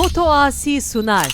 Foto Asi sunar.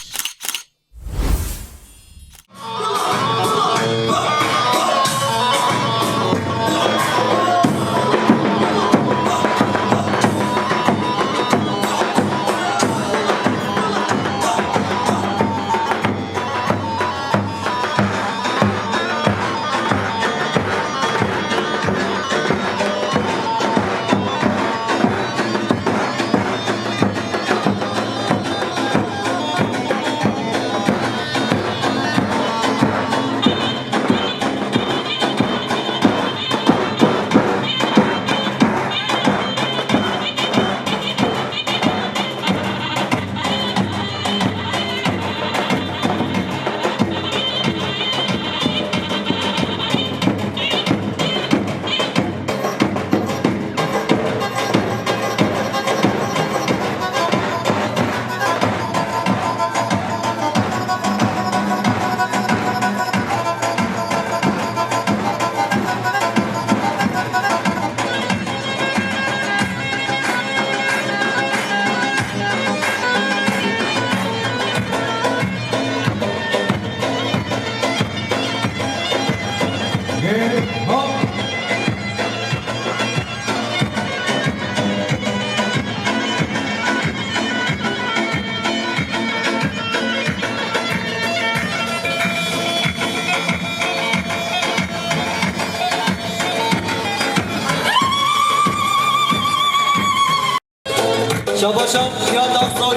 شباشم نیاد افزای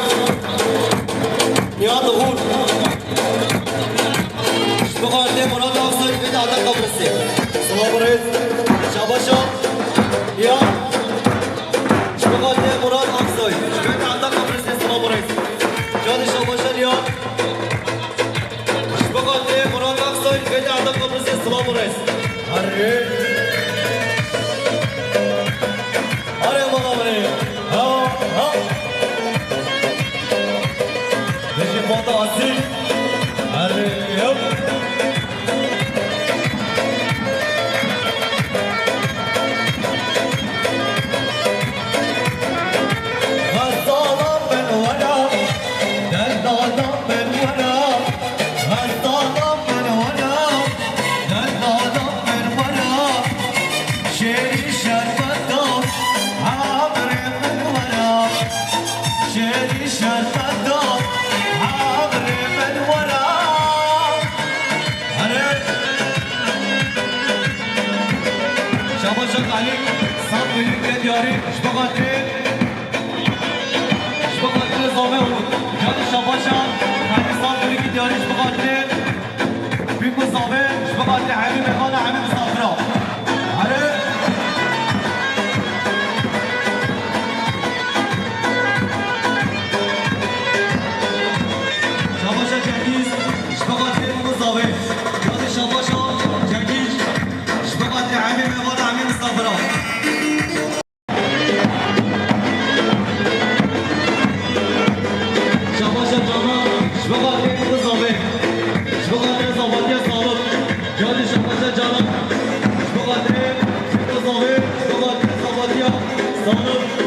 نیاد هون بخورده مراد افزای بید عدد قبرسی سلام رئیس شباشم نیاد بخورده مراد افزای بید عدد قبرسی سلام رئیس جان شباشم نیاد بخورده مراد افزای بید عدد قبرسی سلام رئیس آره بابا بره Deixa volta assim. Arreu. Hastalam ben vara. Derdalam ben vara. Hastalam ben vara. Derdalam ben vara. Şeri şerbetam. Habre ben vara. Şeri şerbetam. شباشك عليك صبري لك ياري شبقاتي صومه جاني شباشا علي صبري لك ياري شبقاتي بيكو صومه شبقاتي حبيب اخوانا حبيب صفرا علي شباشا جنگيز شبقاتي بيكو صومه جاني شباشا جنگيز شبقاتي حبيب اخوانا حبيب صفرا شباشا جانا شبقاتي بيكو صومه شبقاتي صوماتي صالح جاني شباشا جانا شبقاتي بيكو صومه شبقاتي صوماتي صالح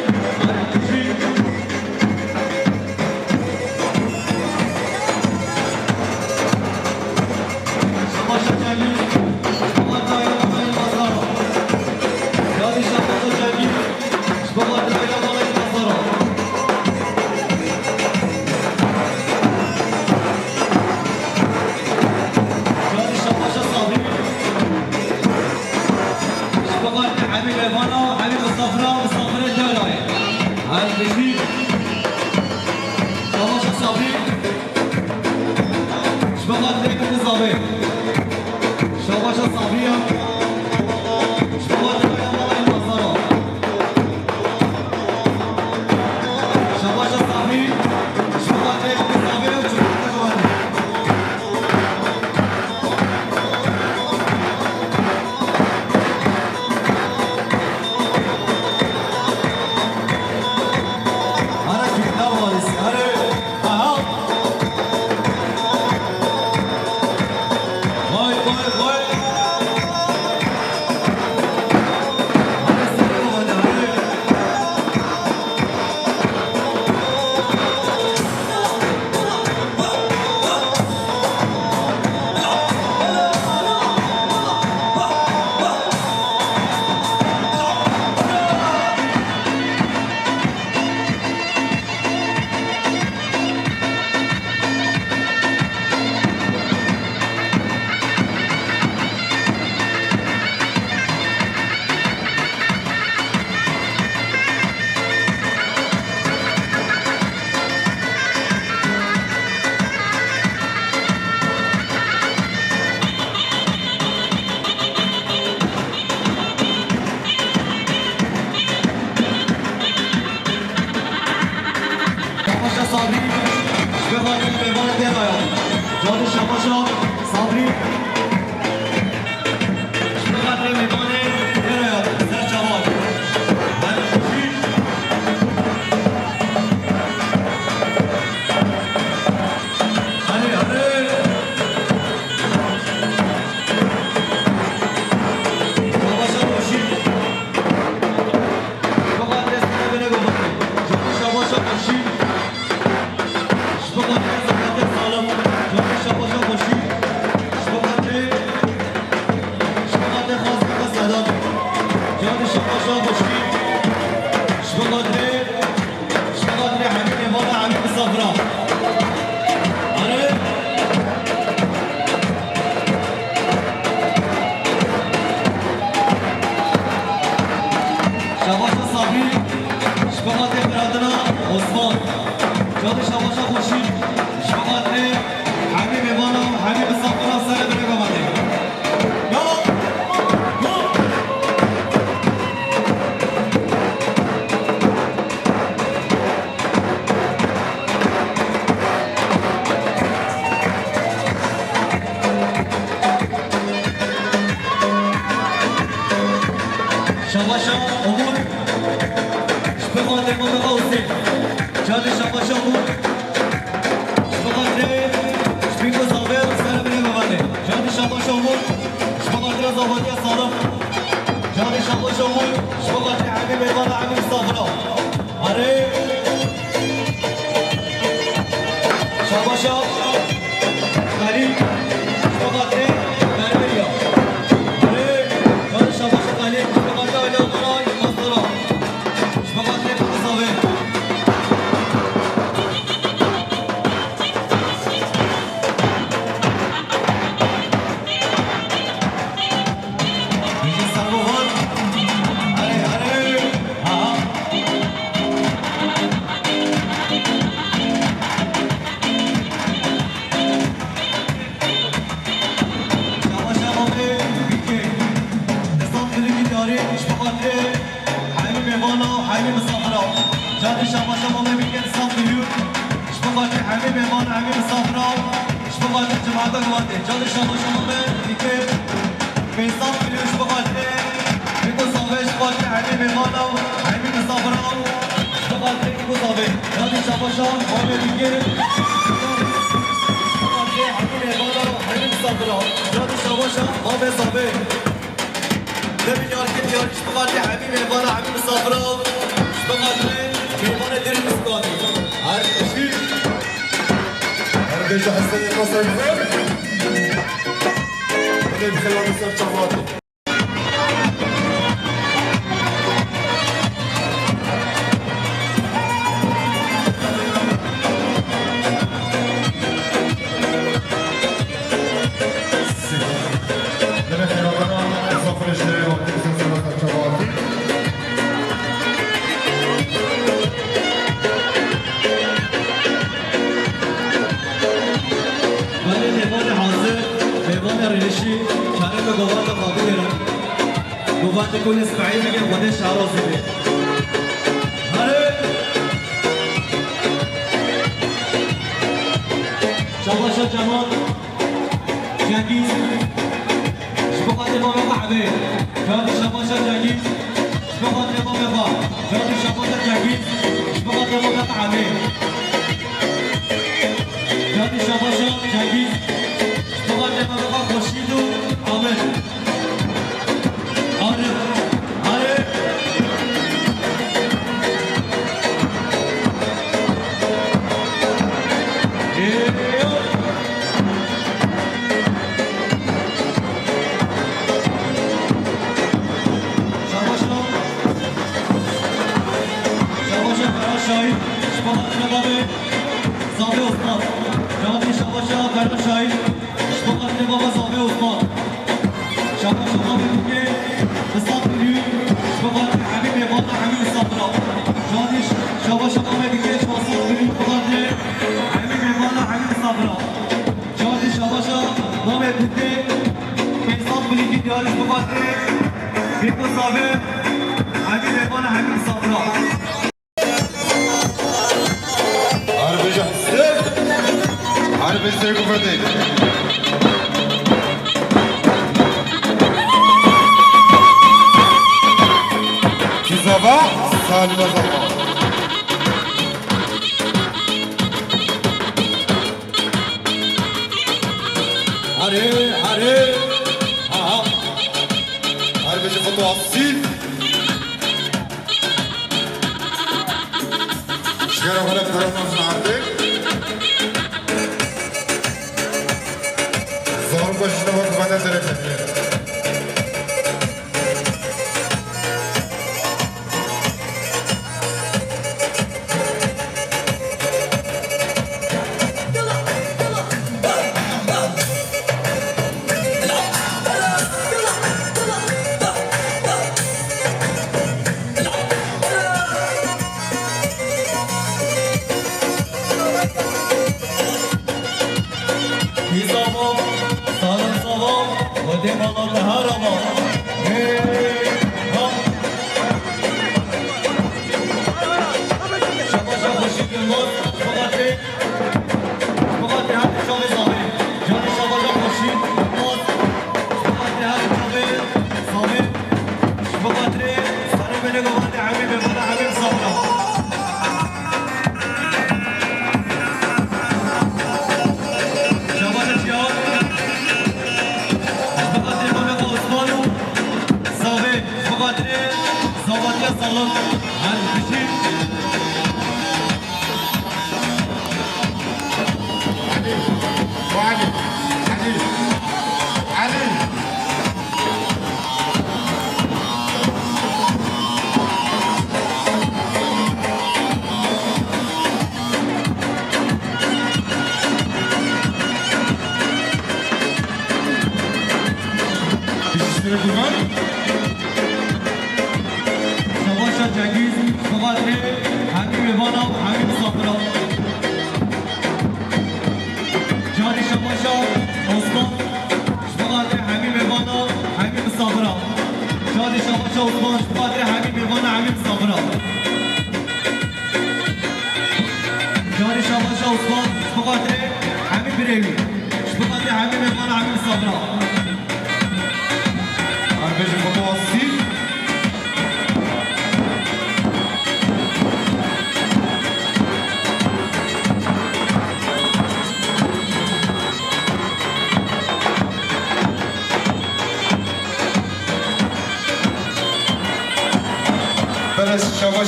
صابري بخاطر مهمان درايا جادي شباشا صابري بخاطر مهمان درايا سر جواد هذا خوشی هلی هلی شباشا خوشی بخاطر سر بینه گفتی جادی شباشا خوشی بخاطر زحمت سالم جادی شباشا خوشی بخاطر خواستم صدام جادی شباشا خوشی بخاطر حبیب والا حبیب صفرا آره شباشا صابری بخاطر برادرنا عثمان جادی شباشا خوشی بخاطر حبیب والا حبیب صفرا سر بره گمده شباشا امور بخاطر ما بخواستی جادی شباشا امور بخاطر شبیکو زاویر سر بره گمده جادی شباشا امور بخاطر زاویه سالم جادی شباشا امور بخاطر حبیب والا حبیب صفرا آره شباشا خلیل بخاطر بربریا آره جادی شباشا خلیل بخاطر علامای مصدرا بخاطر زاویر دیگه سربوان آره آره ها شباشا مامه بیکه نظام فلکی داری بخاطر حبیب والا حبیب صفرا جادی شباشا مامه بیکه نظام فلیو بخاطر حبیب والا حبیب صفرا بخاطر جماعت گواته جادی شباشا مامه بیکه نظام فلیو بخاطر بیکو صافش بخاطر حبیب والا حبیب صفرا بخاطر بیکو صافه جادی شباشا مامه بیکه حبیب والا حبیب صفرا جادی شباشا مامه صافه نبي يارك يارك بخاطر حبيبي وانا حبيب صفرا بخاطر مهمان دير المسكاني عارف شي انا بيجي حسن المصري انا بخليها نصير شغلاتي انا خيراتنا صفر الشيء وقت نصير شغلاتي ولی مهمان حاضر مهمان ریشی چاره به گوانت قابل گرم گوانت کل اسماعیل میگه خودش شهرازی بید آره شباشا جمال جنگیز شبخاطر ما بقى حبيب جادي شباشا جنگیز شبخاطر ما بقى جادي شباشا جنگیز شبخاطر ما بقى حبيب جادي شباشا جنگیز شبخاطر ما بقى خورشید و عامر آره آره شاهید شبخاطر بابه زاوی عثمان جادی شباشا فرد شاهید شبخاطر بابا زاوی عثمان شباشا بابه بوگه حساب میلیون شبخاطر حبیب والا حبیب صفرا جادی شباشا بابه بوگه حساب میلیون بخاطر حبیب والا حبیب صفرا جادی شباشا بابه بوگه حساب میلیون دیارش بخاطر بیکو زاوی حبیب والا حبیب صفرا حرب Harbi size kuvvet. Kizava, Salima Zava. Harbi, ha. Harbi ci foto asil. Şkara hala karanlık artık. Zor başına bak bana derece.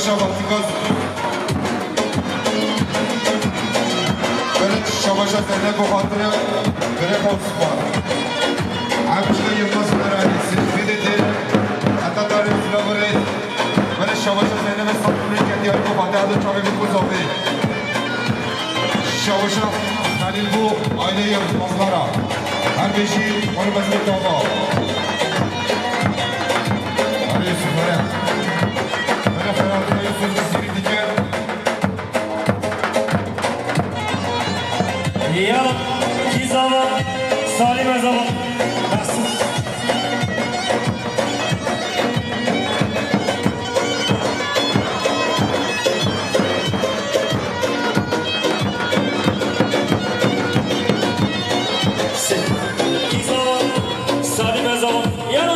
Şava tikaz. Böyle şava sene bu hatırı böyle konuşma. Amışka yılmaz verayisi. Fideti. Hatta tarih filavere. Böyle şava sene ve sapını kendi yarı bu hatırı adı çağı bir kuzofi. Şava Halil bu aile yılmazlara. Her beşi onu basın tava. Hadi süper. Ya Kizava, Salima Zava. Kizava, Salima Zava. Ya.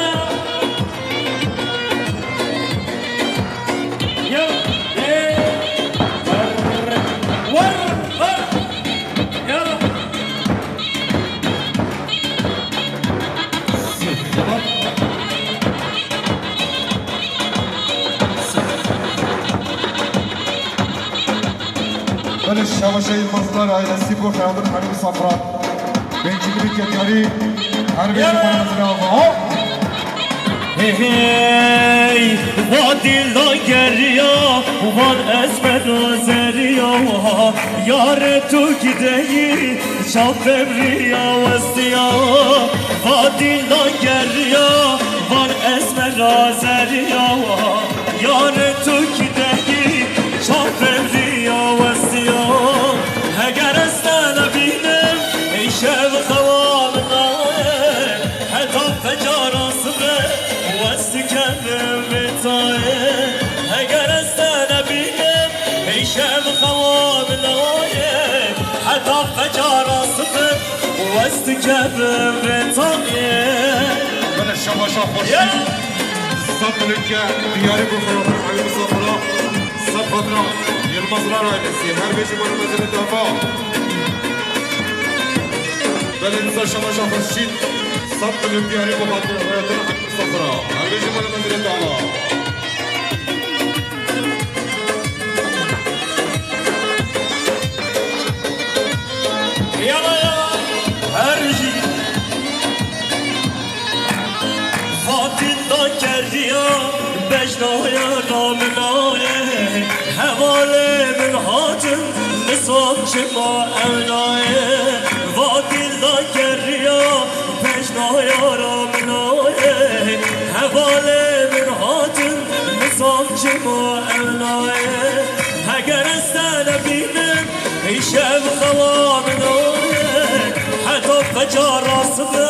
Böyle Şavaşa Yılmazlar ailesi bu hayatın harbi safran. Bencillik yetkili harbi yılmazına ama. Hey, vadil da geriya, vad esmed azeriya, yar tu gideyi, şaf emriya vestiya. Vadil da geriya, vad esmed azeriya, yar tu gideyi, şaf emriya vestiya. Eğer estene binem, ey şev khavalına, hetaf fecarası ve واستكلم بطاية اگر استنى بيهم هيشم خواب الغاية حتى فجار صفر واستكبر بطاقية من الشماشة خورشید صد ملکه دیاری بخورم علی مسافرا صد خاطرا یلماز را رایلسی هر بیشی من مزل دفاع بله نزا شماشة خورشید صد ملک دیاری بخورم علی مسافرا هر بیشی من مزل دفاع يلا يلا هرجي فاتن دا كرديا بجنايا رامنايا حوالي من هاتم نصاب شما اونايا فاتن دا كرديا بجنايا رامنايا حوالي من هاتم نصاب شما اونايا هگر استانا بينم هشام خوامنايا حتی فجار راصبه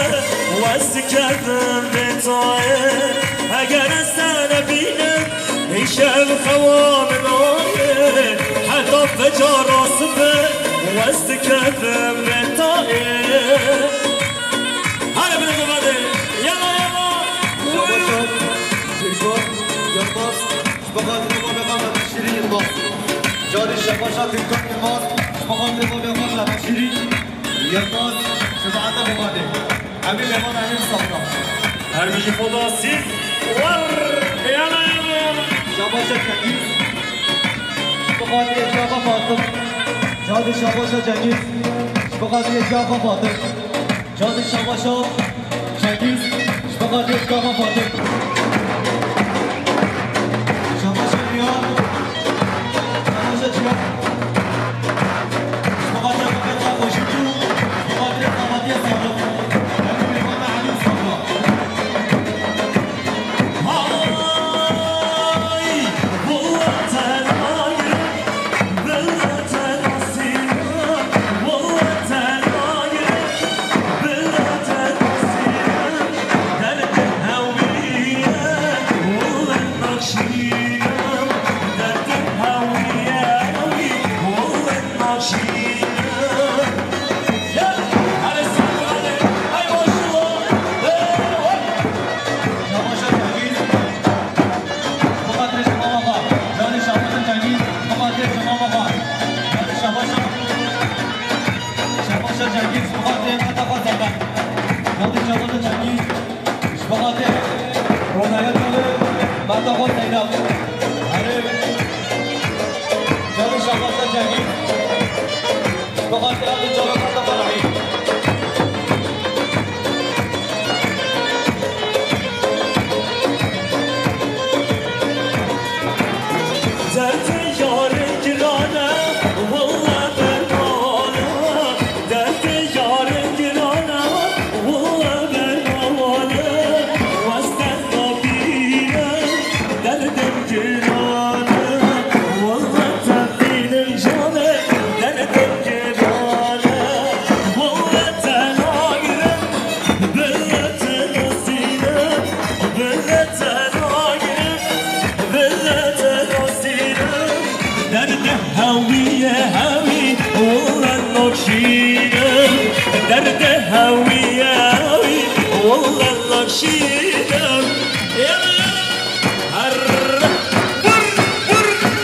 واستكبر بطاير اگر استانا بینم هشام خوامنايا حتی فجار راصبه واستكبر بطاير هلا بنزل بعدين يلا يلا شباشات تركان يلماز شبقات رما بقام شيرين يلماز جاري شباشات تركان يلماز شبقات رما بقام شيرين يلماز شبعات بماده عمي لمان عمي صفرا هرمجي فضاسي ور يلا يلا شباشات كنجيز شبقات يجاقا فاطم جاري شباشات جنجيز شبقات يجاقا فاطم جاري شباشات جنجيز شبقات يجاقا فاطم شباشات رياض شباشات رياض شبقات يجاقا وشبيو شبقات يجاقا صادق عمي لمان عمي صفرا هاي والله تناير بالله تنصير والله تناير بالله تنصير درد الهوية والله النشير درد الهوية والله النشير على السلام عليك أي ما شاء الله شباشات جنگیز بخاطر شما آقا جان شباشات جنگیز بخاطر شما آقا جان شباشات جنگیز بخاطر خطفا زدن جان شباشات جنگیز بخاطر رونایت داره بعد آقا سیراب جان شباشات جنگیز بخاطر عبد الجواد خطفا رحیم درد یار گرانه والله برمانه درد یار گرانه والله برمانه وستن نبینم دردم گرانه والله تبدیلم جانه دردم گرانه والله تناگرم بله تناسیرم بله تناگرم بله تناسیرم درد هویه هوی والله نکشیرم درد هویه هوی والله نکشیرم هر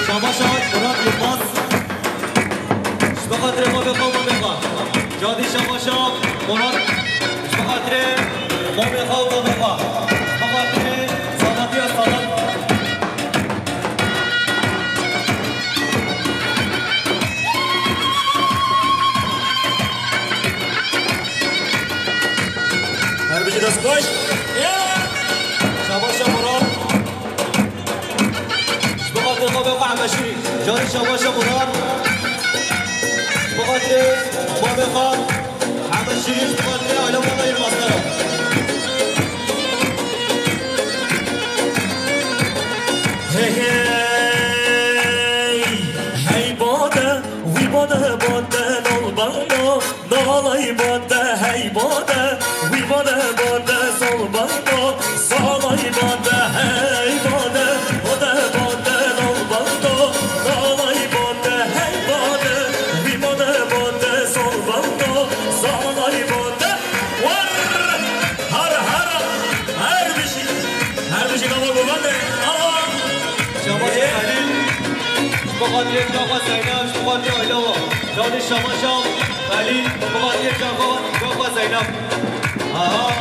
شباشات مراد یلماز بخاطر ما بخوام ما بخوام جادی شباشات مراد بخاطر ما بخوام ما بخوام بخاطر ساداتی و سادات هر بچه دست باش شباشات مراد بخاطر ما بخوام مشی جادی شباشات مراد بخاطر ما بخوام همه شیریش بخاطر علم ما یلماز دارم Hey hey hey bode we bode bode nol bado nolay bode hey bode we bode bode sol bado solay bode hey bode bode bode nol bado nolay bode hey bode we bode bode sol bado solay bode بخاطر جاقا زینب بخاطر آیلا جان شما شام علی بخاطر جاقا زینب آها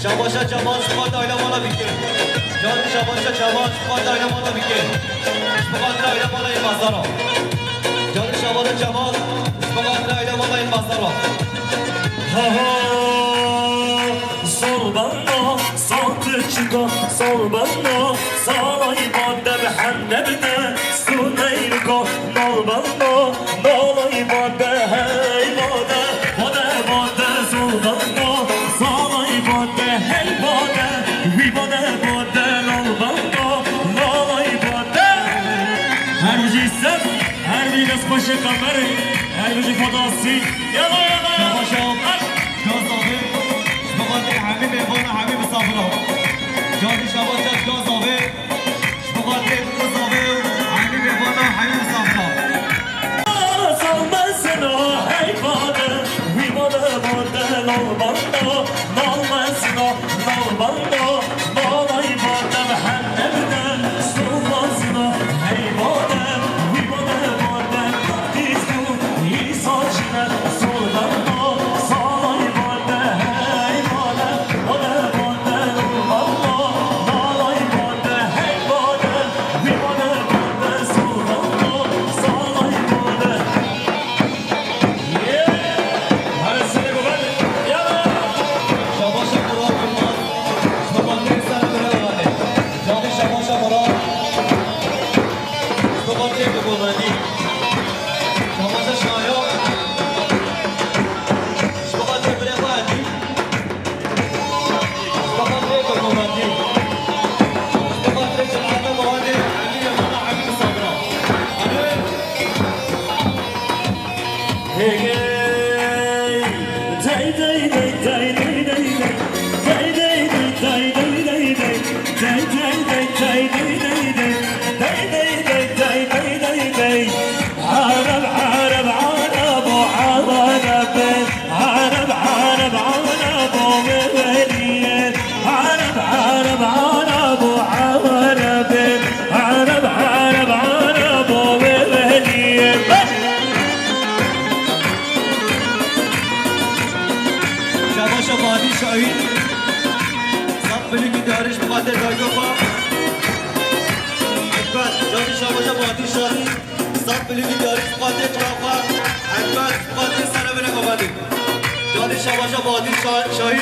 شباشا جمال بخاطر آیلا مالا بیکن جان شباشا جمال بخاطر آیلا مالا بیکن بخاطر آیلا مالا این مزارا جان شباشا جمال بخاطر آیلا مالا این مزارا صلبنا صوتك صلبنا صاي بعد بحنبنا سنينك نلبنا نالاي بعد هاي بعد صلبنا صاي بعد هاي بعد وي بعد نلبنا نالاي بعد هر وجه سب هر بی دست باش قمره هر وجه فضاسی يلا شباشا جازابه بخاطر حبیب افانا حبیب صافرا جانی شباشا جازابه بخاطر جازابه حبیب افانا حبیب صافرا salmasına hey bana we bana nalbanda nalmasına nalbanda nalay bana mehennebde sulmasına hey bana we bana disku isaçına sulbanda salay bana hey bana bana nalbanda nalay bana hey bana we bana sulbanda salay bana شباشا مراد بالمال بخاطر سر برادرانه جانی شباشا مراد بخاطر بگوندی شباشا شایا بخاطر برادرانه بخاطر بگوندی بخاطر جناب مواد علی امام حبیب صابرا شباشا بادی شاهین سب بلیگی دارش بخاطر دایگوفا اکبر جانی شباشا بادی شاهین سب بلیگی دارش بخاطر جوافا اکبر بخاطر سنه بره گفتی جانی شباشا بادی شاهین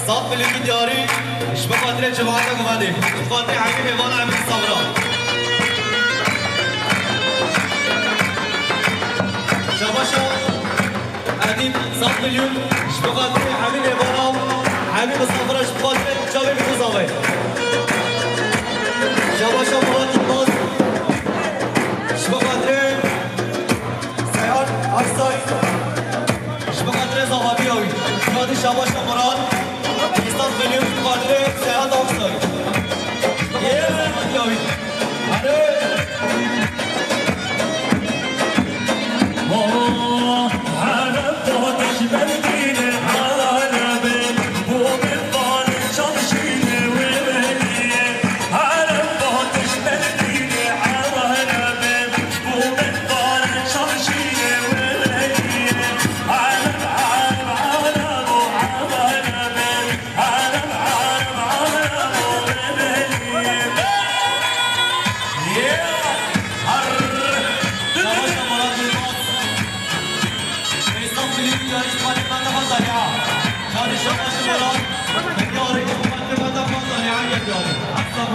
سب بلیگی دارش بخاطر جوافا گفتی بخاطر حبیب ایوان حبیب صبرا شباشا عدیم سب میلیون بخاطر حبیب ایوانام حبیب صبرش بخاطر جاوی بگوزاوه شباشا مراد باز بخاطر سیاد افسای بخاطر زهابی آوی شادی شباشا مراد 20 میلیون بخاطر سیاد افسای یه زهابی آوی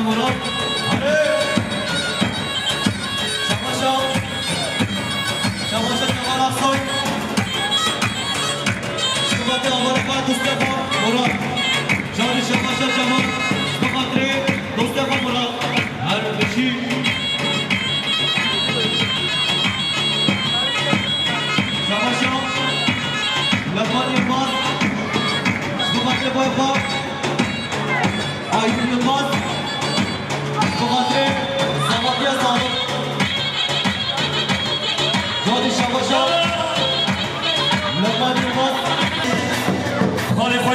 مراد شباشا جمال افسای شبات آمارکا دوستفا مراد جانی شباشا جمال بخاطر دوستفا مراد هر بشی شباشا لطمان ایمان بخاطر بایفا آیدین ایمان بخاطر زمانی زانو جانی شباشا لطمان ایمان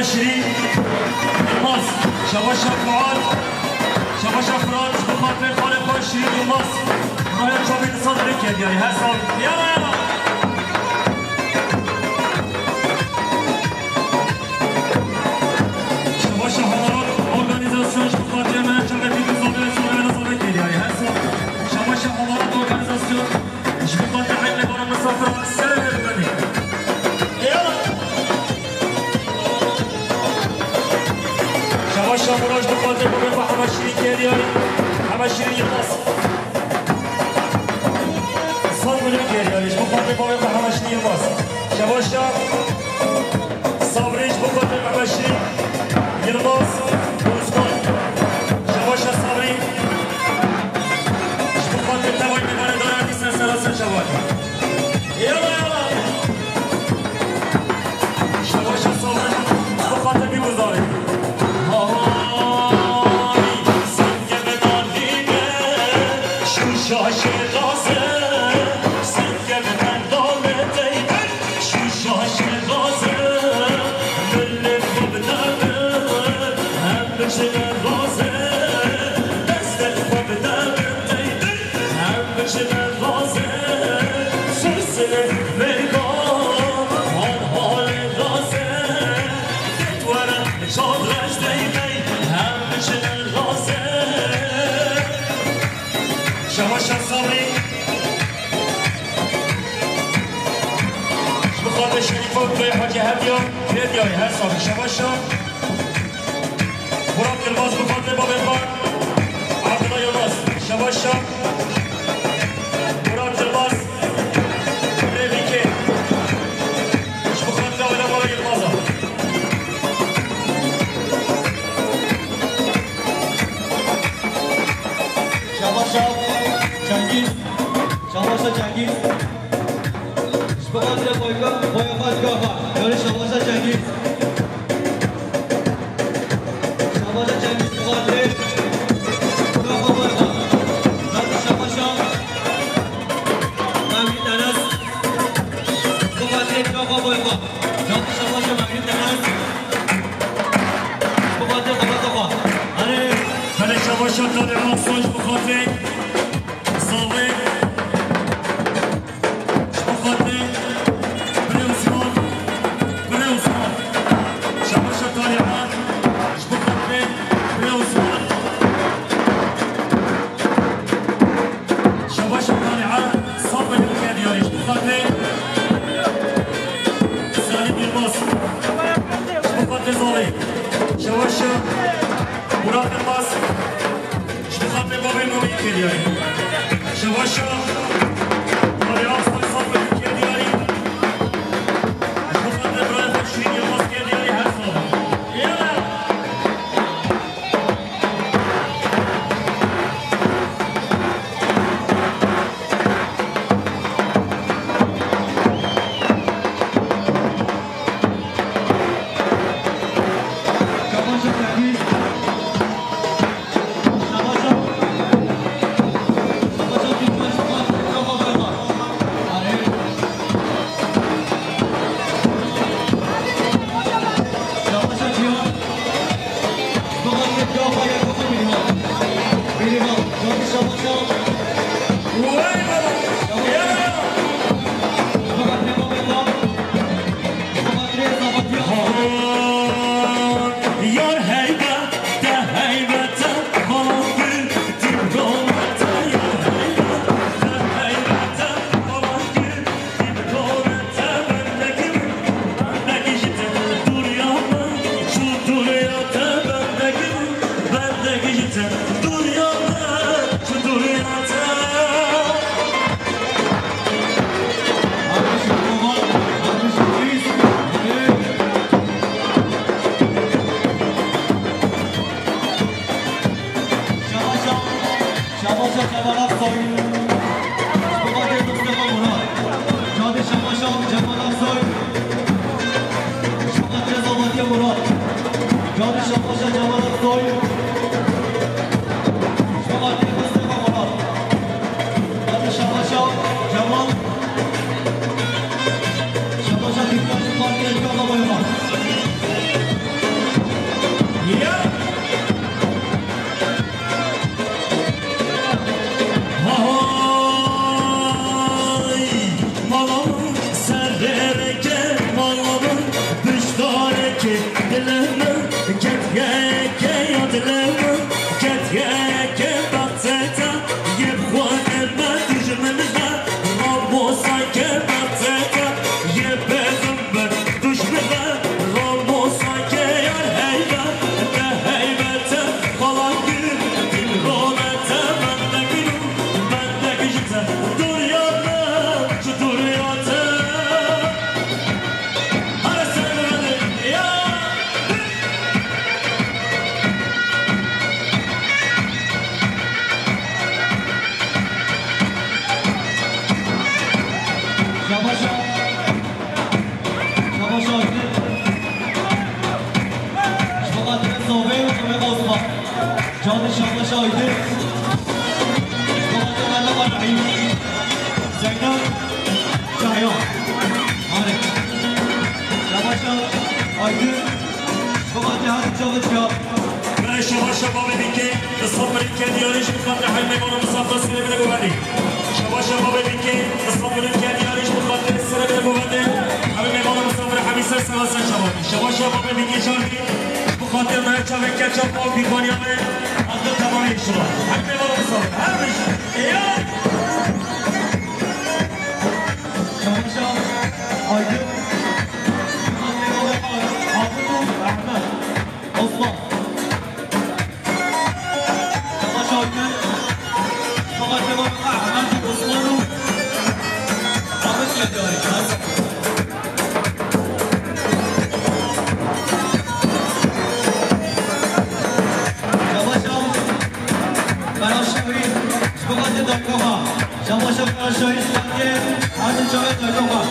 شيرين يلماس شباشا فؤاد شباشا فرات بخاطر خالد شيرين يلماس رايح شوفي صدرك يا دياري هسه يلا يلا شباشا حضارات اورگانيزاسيون بخاطر من شغلتي بزوبه سوره صدرك يا دياري هسه شباشا حضارات اورگانيزاسيون بخاطر عقل بارا مسافر سلام البني يلا شباشا مراج بخاطر بابا حمد شيرين يا دياري حمد شيرين يلماس گریاریش بخاطر بابای همشی یلماس شباشا صبریش بخاطر همشی یلماس روزگان شباشا صبری بخاطر دوای میدانه داره دیسن سراسر شباد یلا یلا شباشا صبری بخاطر بیگذاره سنگ بدان دیگه شوشا شیرازه شباشا صبري بخاطر شريف وكوي حاجي هديو هديو هاي صبري شباشا مراد يلماس بخاطر بابا البار عبد الله يلماس شباشا مراد يلماس ريفيكي مش بخاطر ولا بابا يلماسا شباشا Cengiz, Şabaşa Cengiz. Şbakatire boyakaz gafa. Yani Şabaşa Cengiz. Şabaşa Cengiz Şbakatire. Gafa boyakaz. Zaten Şabaşa. Mevlid Enes. Şbakatire gafa boyakaz. Zaten Şabaşa Mevlid Enes. Şbakatire gafa. Hani. Hani Şabaşa Tarihan Soç Bukatire. صاوي شبخاتي بني عثمان بني عثمان شباشا طالعان شبخاتي بني عثمان شباشا طالعان صابر الكادياري شبخاتي سالم يلماس شبخاتي زالي شباشا مراد يلماس شبخاتي بابي المومي الكادياري شباشا طريقة صفر الكادياري بخاطر إبراهيم شيرين يلماس كادياري هالصوب يلا Şabaşa Cengiz. Şabaşa. Şabaşa Cengiz. Gafa boyakaz. جان شما شاهده بابا ملا مرحیم زینب شایان آره شما شاهده بابا جهاد جاوید شاب برای شما شباب بینکه اصحاب که دیارش میخواد رحل میمانو مسافر سره بره ببندی شما شباب بینکه اصحاب که دیارش میخواد سره بره ببندی همه میمانو مسافر همیشه سلاسن شما شباب بینکه شاردی بخاطر من چاوه کچا پاو بیکانی همه از دو تمامی شما همه میمانو مسافر همیش یا شما شاهده احمد عثمان شما شاهده فقط جواب احمد عثمان رو رابط یادداری شما شاهده برای شاهید شبکت داکوها شما شاهده برای شاهید شبکت از شاهد داکوها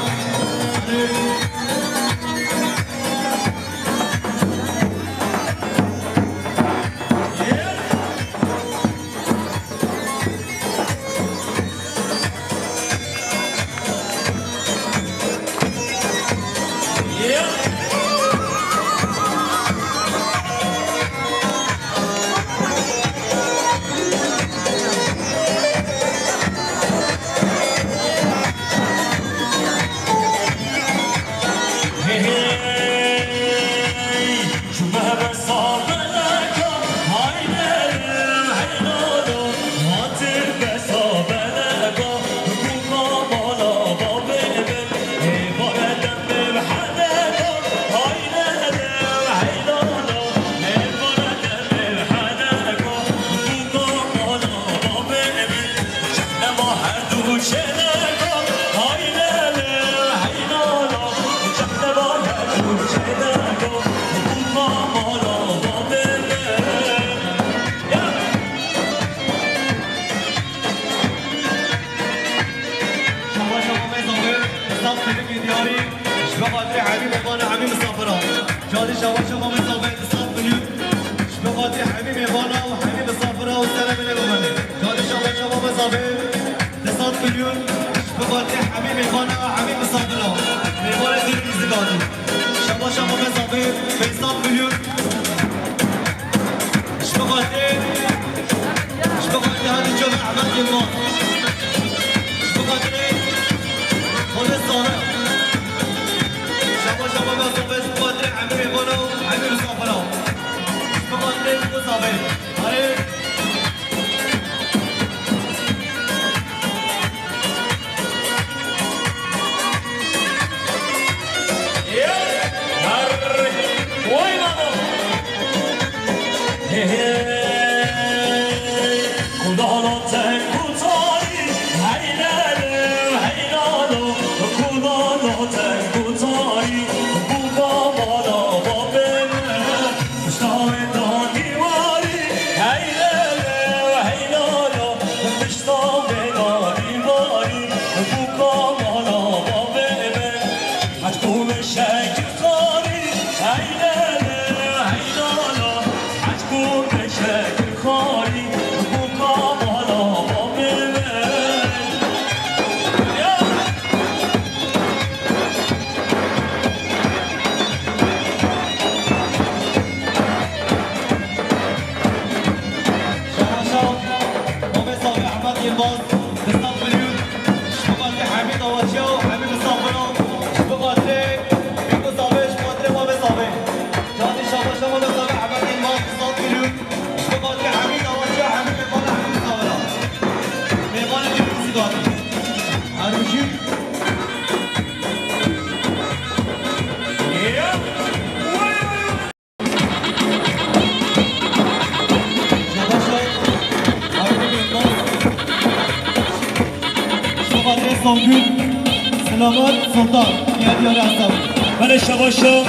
سلامات سلطان یادیار هستم من شباشا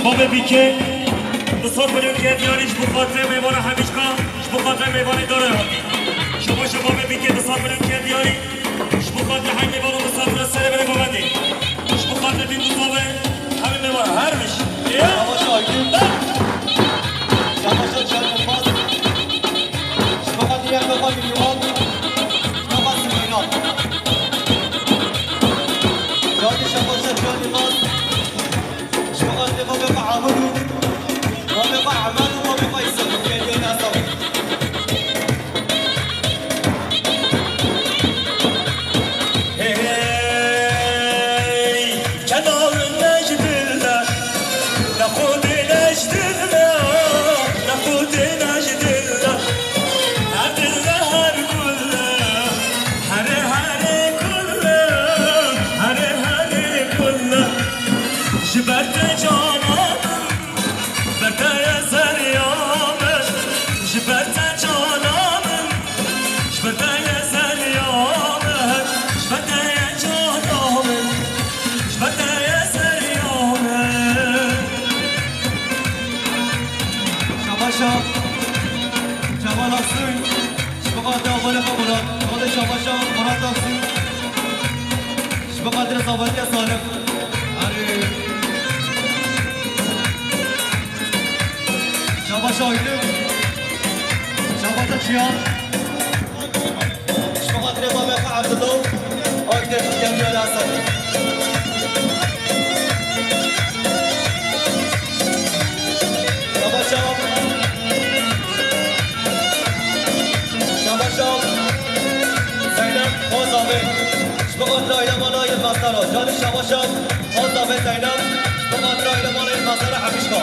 بابا بیکه بسات بلیون که دیاریش بخاطر میوان همیشکا بخاطر میوان داره هاتی شباشا بابا بیکه بسات بلیون که دیاری بخاطر همین میوان و مسافر سره بره ببندی بخاطر بین بزاوه همین میوان هر میش شباشا آیدیم شباشا چند مفاز شباشا جمال اکسوی شبقات اول مراد خود شباشا مراد اکسوی شبقات رضاوتی سالم آره شباشا ایدم شباشا چیان شبقات رضاوتی عبدالله آیدم یمیال حسن زینب آزابه شبقات رایل مالای مسترا جان شباشا آزابه زینب شبقات رایل مالای مسترا حبیشکا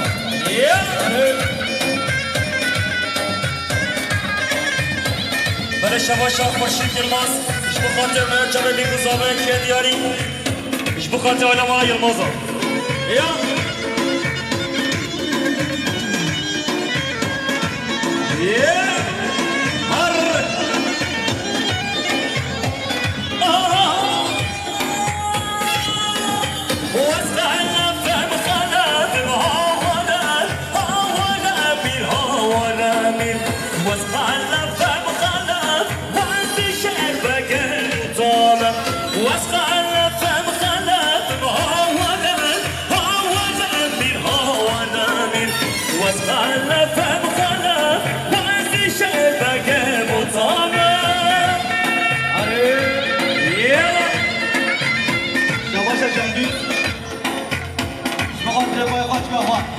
بله شباشا خورشید یلماز اش بخاطر مرکب بیگزابه که دیاری اش بخاطر علما یلمازا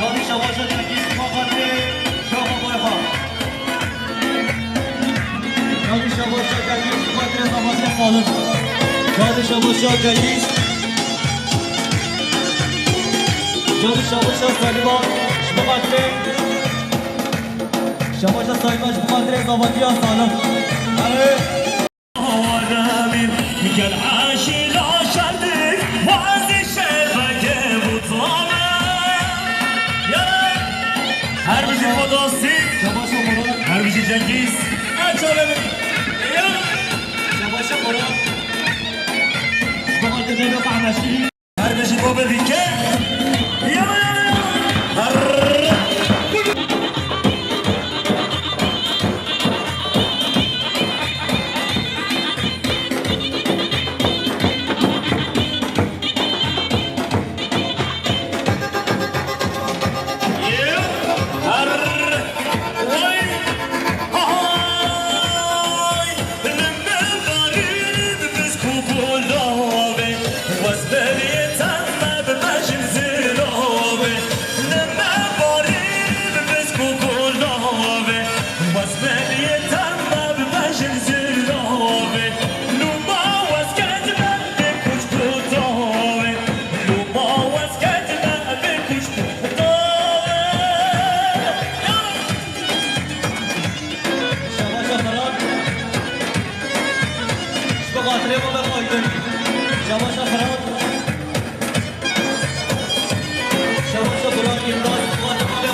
یادی شباشا جنگیز مقدر شاه بایخا یادی شباشا جنگیز مقدر زمانی سالم یادی شباشا جنگیز یادی شباشا سالیبان مقدر شباشا سالیبان مقدر زمانی سالم آره میگن عاشق عاشقی وازی شبکه بوتامه هر بیشی خداستی شباشا مراد هر بیشی جنگیز اچاله ببین شباشا مراد مقدر دیگه فهمشی هر بیشی بابا دیگه شباشا فراد شباشا فراد امداد خانواده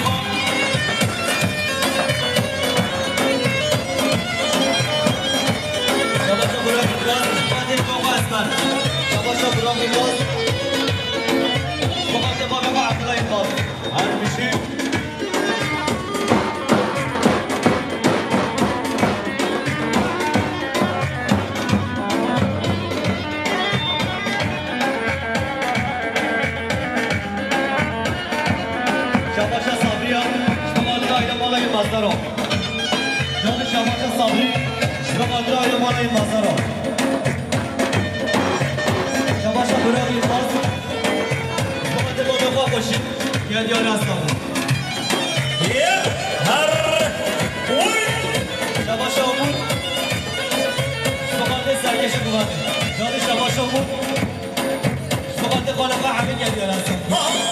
شباشا فراد امداد خانواده موقع اسکن شباشا فراد امداد خانواده موقع عبدالله امداد هر میشی مازدارو جان شباشا صبری شبقات رای مالای مازدارو شباشا برای باز شبقات بودوقا باشید یاد یاد هستم هر شباشا بود شبقات سرکش بود جان شباشا بود شبقات خالقا همین یاد یاد هستم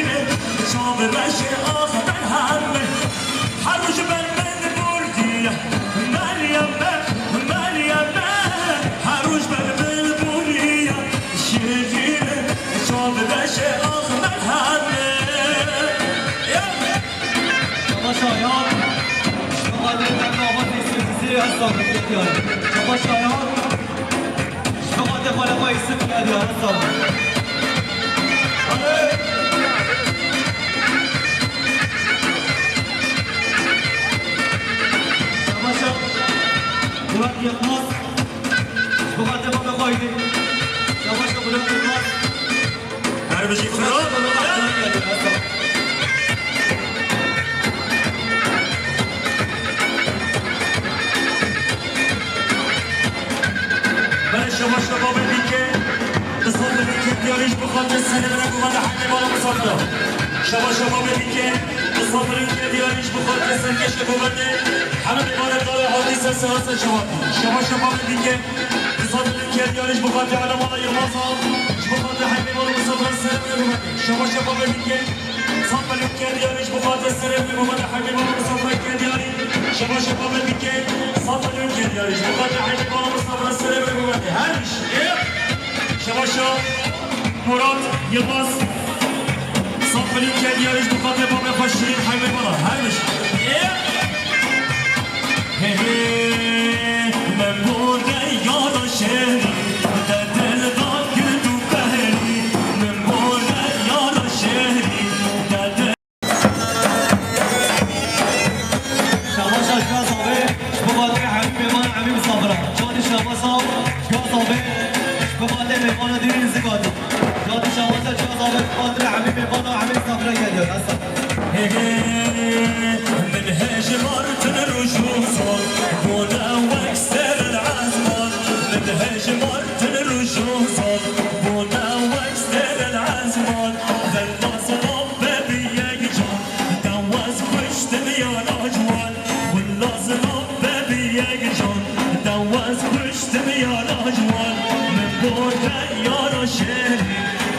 شیرینه شام رشه آخر همه هر روز من بردی مریم هر روز من بردی شیرینه شام رشه آخر همه شما شایان شما در نامات استفزیری هستم شما شایان شما دفاع با استفزیری هستم Burak Yılmaz Şubat defa koydu Yavaşça Burak Yılmaz her bir şey kırıyor ben şavaşla baba dike تصدق دike diyarış bu kadar seneler bu kadar hakkı bana musafra şavaşla baba dike تصدق dike diyarış bu kadar sen keşke bu bende همه بیمار داره حادثه سهست شما شباب دیگه تصادف که دیارش بخاطر علم آلا یلماز ها بخاطر همه بیمار مسافر سر بمونه شما شباب دیگه صنبالی که دیارش بخاطر سر بمونه همه بیمار مسافر که دیاری شما شباب دیگه صنبالی که دیارش بخاطر همه بیمار مسافر سر بمونه هرش شما شب مراد یلماز صنبالی که دیارش بخاطر بابا خوشیرین همه بیمار هرش من بوده یار و شهری در دل داد گرد و بهری من بوده یار و شهری در دل شما شاشکا صابه شبابات حبیب میمان حبیب صابره جادی شما صاب شکا صابه شبابات میمان دیرین زگادی جادی شما صابه شبابات حبیب میمان حبیب صابره گلیون هستم من هجمرت الرجوزات بولا واكسر العزمان من هجمرت الرجوزات بولا واكسر العزمان ذا المظلوم بابي يجان دواز كشت ميان اجوال والمظلوم بابي يجان دواز كشت ميان اجوال من بودا يا شهري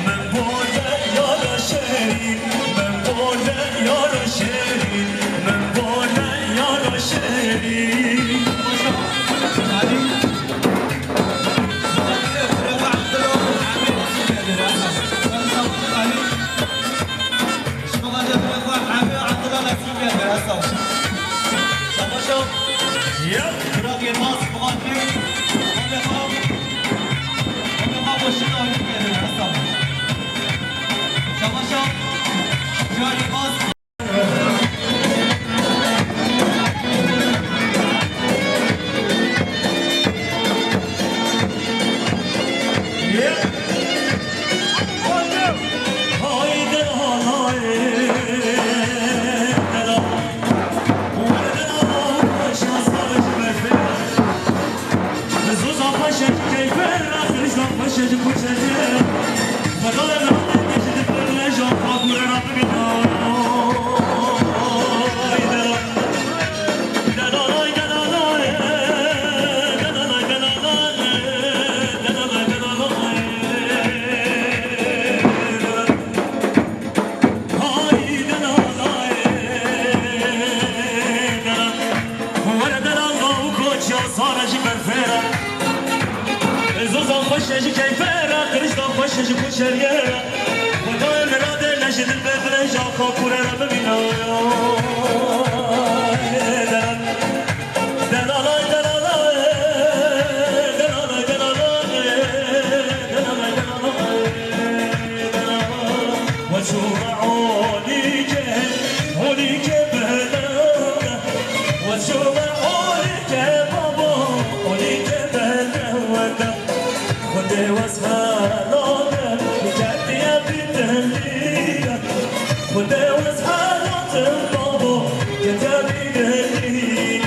من بودا يا شهري من بودا يا شهري من بودا يا شهري Burak Yılmaz Muhattin Ona boşuna oynuyor Hasan Savaşa Burak Yılmaz خوشش کیفره قرشتان خوشش کشریه خدای مراده نشد بفره جاکا کوره را ببینه دلالای دلالای دلالای دلالای و چوب عالی که بهنه و چوب عالی که بابا عالی که بهنه خده وزهالات بجدی بدهلی خده وزهالات بابا جدی بدهلی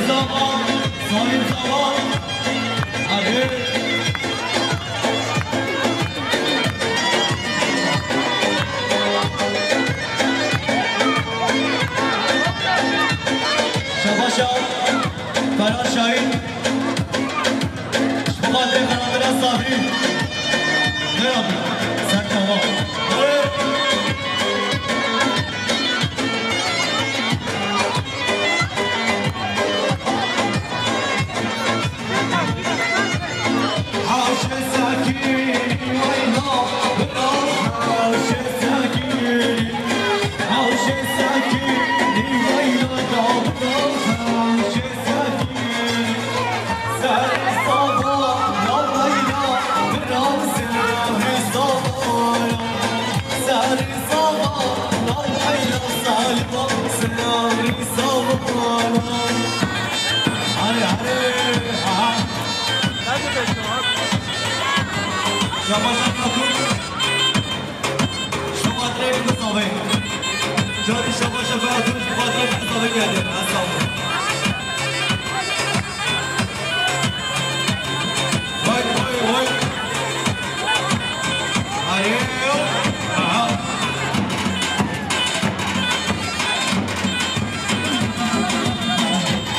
zaman, Salim zaman. Hadi. Şabaşa, Ferhat Şahin. Şubat'ta kanadına Sabri. Ne yapıyor? Sen tamam. Evet. Şabaşa kapı. Şubat'ta bir kız alayım. Jadi Şabaşa kapı. Şubat'ta bir kız alayım geldi. Nasıl oldu? Vay vay vay. Hayır. Aha.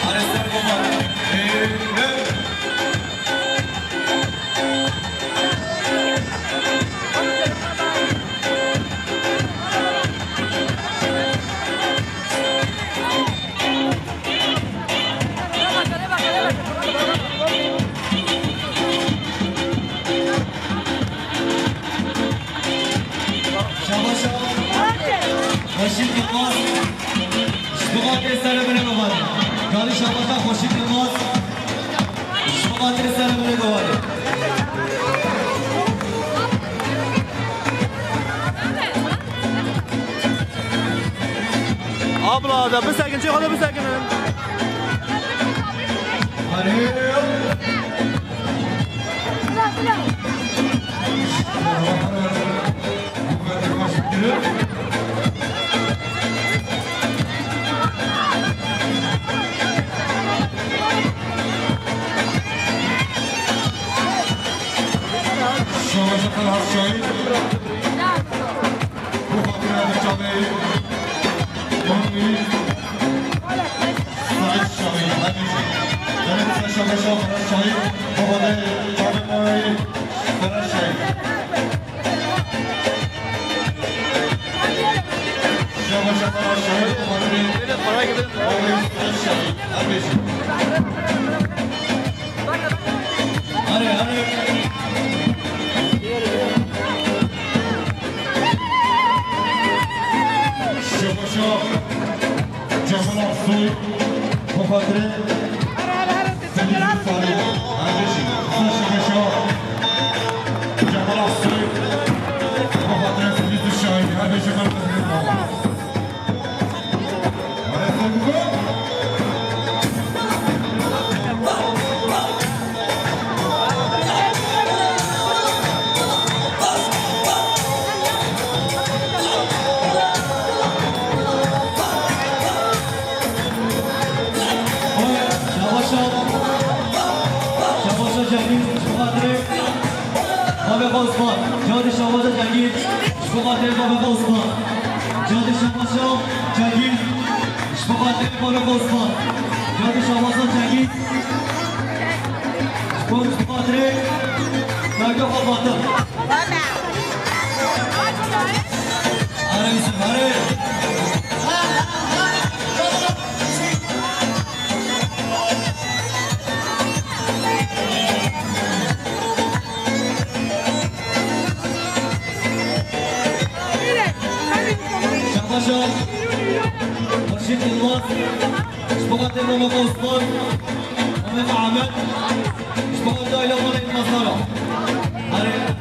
Hadi sen baba. Hey. Hoşit Yılmaz, Şubat eserine kovadı. Gani Şabaşa Hoşit Yılmaz, Şubat eserine kovadı. Abla da bir sakin çık hadi bir sakin. Hadi. Şabaşa Ferhat Şahin. Bu hatırada çalayı. Dönmeyi. Sait Şahin. Hadi. Evet, Şabaşa Ferhat Şahin. Babada çalmayı. Ferhat Şahin. Şabaşa Ferhat Şahin. Para gidelim. Ferhat Şahin. Hadi. Hadi hadi. Şabaşa Cemal Aksoy. Bu hatırı. Senin Faruk. Kardeşim. Şabaşa Cemal Aksoy. Bu hatırı Filiz Şahin. Kardeşim arkadaşım. Hadi sen bu. Şabaşa Cengiz, Şubat'ta Babek Osman. Jadi Şabaşa Cengiz, Şubat'ta Babek Osman. Jadi Şabaşa Cengiz, Şubat'ta Babek Osman. Jadi Şabaşa Cengiz, Şubat'ta Babek Osman. Hadi bizim hadi. Şabaşa, Hoşit Yılmaz, Şubat'ta Babek Osman, Mehmet Ahmet, Şubat'ta İlhan Yılmazlara. Hadi.